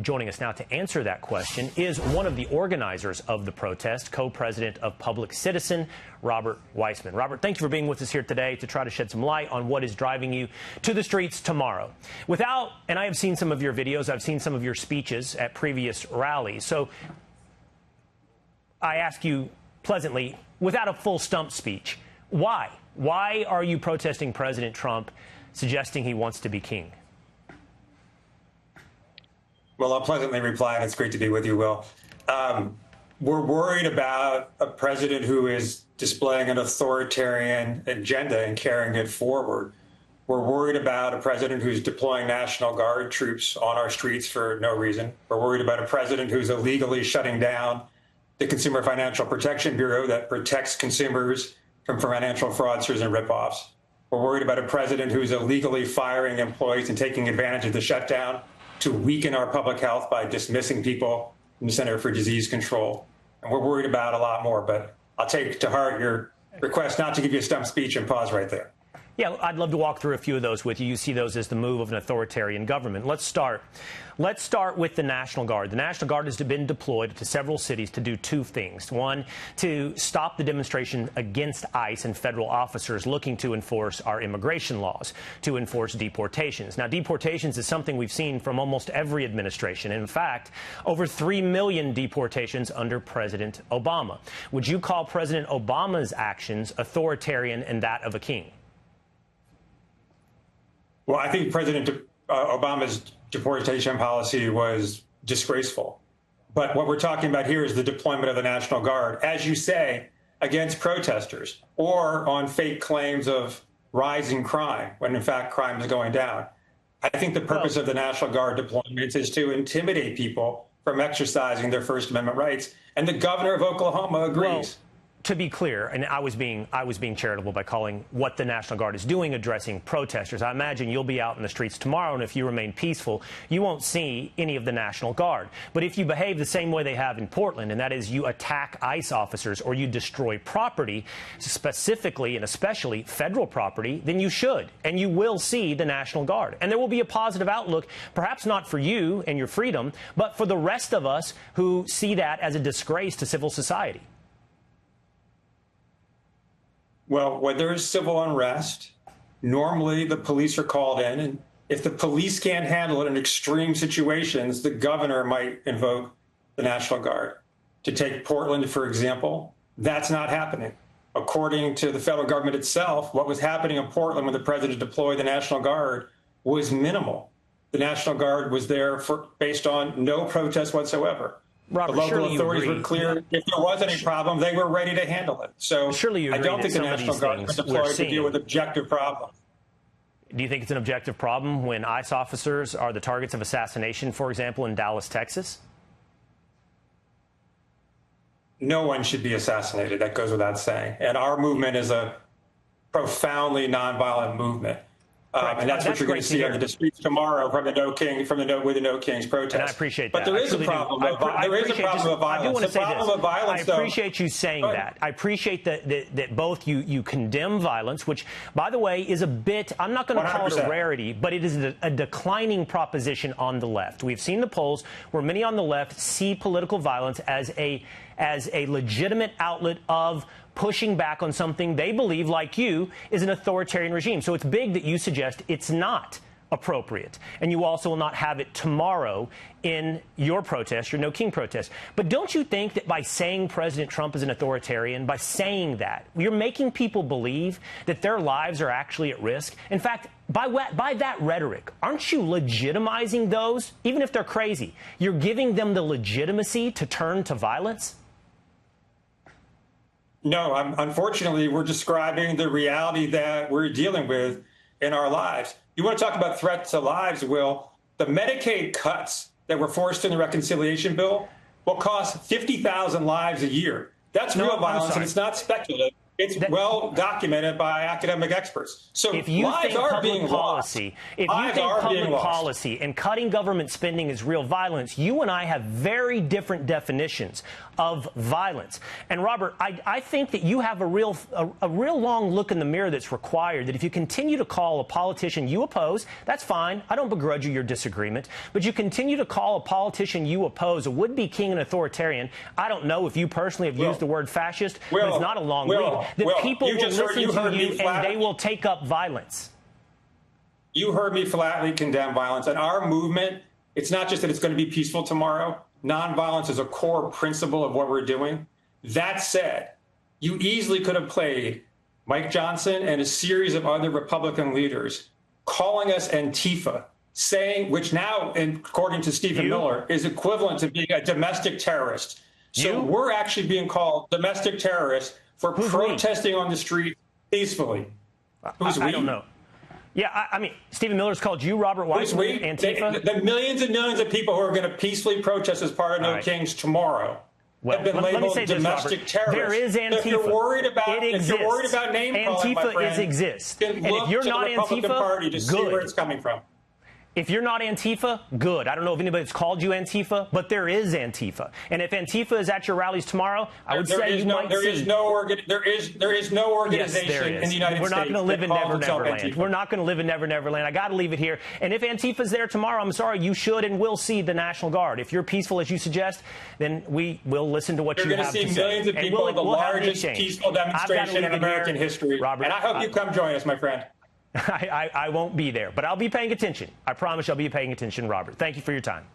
Joining us now to answer that question is one of the organizers of the protest, co-president of Public Citizen, Robert Weissman. Robert, thank you for being with us here today to try to shed some light on what is driving you to the streets tomorrow. And I have seen some of your videos, I've seen some of your speeches at previous rallies. So I ask you pleasantly, without a full stump speech, why? Why are you protesting President Trump suggesting he wants to be king? Well, I'll pleasantly reply, and it's great to be with you, Will. We're worried about a president who is displaying an authoritarian agenda and carrying it forward. We're worried about a president who's deploying National Guard troops on our streets for no reason. We're worried about a president who's illegally shutting down the Consumer Financial Protection Bureau that protects consumers from financial fraudsters and ripoffs. We're worried about a president who's illegally firing employees and taking advantage of the shutdown to weaken our public health by dismissing people from the Center for Disease Control. And we're worried about a lot more, but I'll take to heart your request not to give you a stump speech and pause right there. Yeah, I'd love to walk through a few of those with you. You see those as the move of an authoritarian government. Let's start with the National Guard. The National Guard has been deployed to several cities to do two things. One, to stop the demonstration against ICE and federal officers looking to enforce our immigration laws, to enforce deportations. Now, deportations is something we've seen from almost every administration. In fact, over 3 million deportations under President Obama. Would you call President Obama's actions authoritarian and that of a king? Well, I think President Obama's deportation policy was disgraceful. But what we're talking about here is the deployment of the National Guard, as you say, against protesters or on fake claims of rising crime, when in fact crime is going down. I think the purpose of the National Guard deployments is to intimidate people from exercising their First Amendment rights. And the governor of Oklahoma agrees. Well, to be clear, and I was being charitable by calling what the National Guard is doing addressing protesters. I imagine you'll be out in the streets tomorrow, and if you remain peaceful, you won't see any of the National Guard. But if you behave the same way they have in Portland, and that is you attack ICE officers or you destroy property, specifically and especially federal property, then you should, and you will see the National Guard. And there will be a positive outlook, perhaps not for you and your freedom, but for the rest of us who see that as a disgrace to civil society. Well, when there is civil unrest, normally the police are called in, and if the police can't handle it in extreme situations, the governor might invoke the National Guard. To take Portland, for example, that's not happening. According to the federal government itself, what was happening in Portland when the president deployed the National Guard was minimal. The National Guard was there based on no protest whatsoever. Robert, the local authorities were clear. If there was any problem, they were ready to handle it. So I don't think the National Guard was deployed to deal with objective problems. Do you think it's an objective problem when ICE officers are the targets of assassination, for example, in Dallas, Texas? No one should be assassinated. That goes without saying. And our movement is a profoundly nonviolent movement. And that's what you're going to see on the streets tomorrow from with the No Kings protest. And I appreciate that. But there is a problem. There is a problem of violence. I do want to say this. I appreciate you saying that. I appreciate that both you condemn violence, which, by the way, is a bit, I'm not going to call it a rarity, but it is a declining proposition on the left. We've seen the polls where many on the left see political violence as a legitimate outlet of pushing back on something they believe, like you, is an authoritarian regime. So it's big that you suggest it's not appropriate. And you also will not have it tomorrow in your protest, your No King protest. But don't you think that by saying President Trump is an authoritarian, by saying that, you're making people believe that their lives are actually at risk? In fact, by that rhetoric, aren't you legitimizing those, even if they're crazy? You're giving them the legitimacy to turn to violence? No, unfortunately, we're describing the reality that we're dealing with in our lives. You want to talk about threats to lives, Will? The Medicaid cuts that were forced in the reconciliation bill will cost 50,000 lives a year. That's real violence, and it's not speculative. It's well documented by academic experts. So if you lives think are public being policy, lost. if you think public policy and cutting government spending is real violence, you and I have very different definitions of violence. And Robert, I think that you have a real long look in the mirror that's required. That if you continue to call a politician you oppose, that's fine. I don't begrudge you your disagreement. But you continue to call a politician you oppose a would-be king and authoritarian. I don't know if you personally have used the word fascist, but it's not a long read. That people will listen to you and they will take up violence. You heard me flatly condemn violence. And our movement, it's not just that it's going to be peaceful tomorrow. Nonviolence is a core principle of what we're doing. That said, you easily could have played Mike Johnson and a series of other Republican leaders calling us Antifa, saying, which now, according to Stephen Miller, is equivalent to being a domestic terrorist. So we're actually being called domestic terrorists for protesting on the street peacefully. I don't know. Yeah, I mean, Stephen Miller's called you, Robert Weissman, Antifa? The millions and millions of people who are going to peacefully protest as part of No Kings tomorrow have been labeled domestic terrorists. There is Antifa. If you're worried about, if you're worried about name calling, my friend, exists. then and look if you're to not the Republican Antifa, Party to see where it's coming from. If you're not Antifa, good. I don't know if anybody's called you Antifa, but there is Antifa. And if Antifa is at your rallies tomorrow, I would say you might see. There is no organization in the United States. We're not going to live in Never Neverland. We're not going to live in Never Neverland. I got to leave it here. And if Antifa's there tomorrow, I'm sorry, you should and will see the National Guard. If you're peaceful as you suggest, then we will listen to what you have to say. You're going to see millions of people at the largest peaceful demonstration in American history. Robert, and I hope you come join us, my friend. I won't be there, but I'll be paying attention. I promise I'll be paying attention, Robert. Thank you for your time.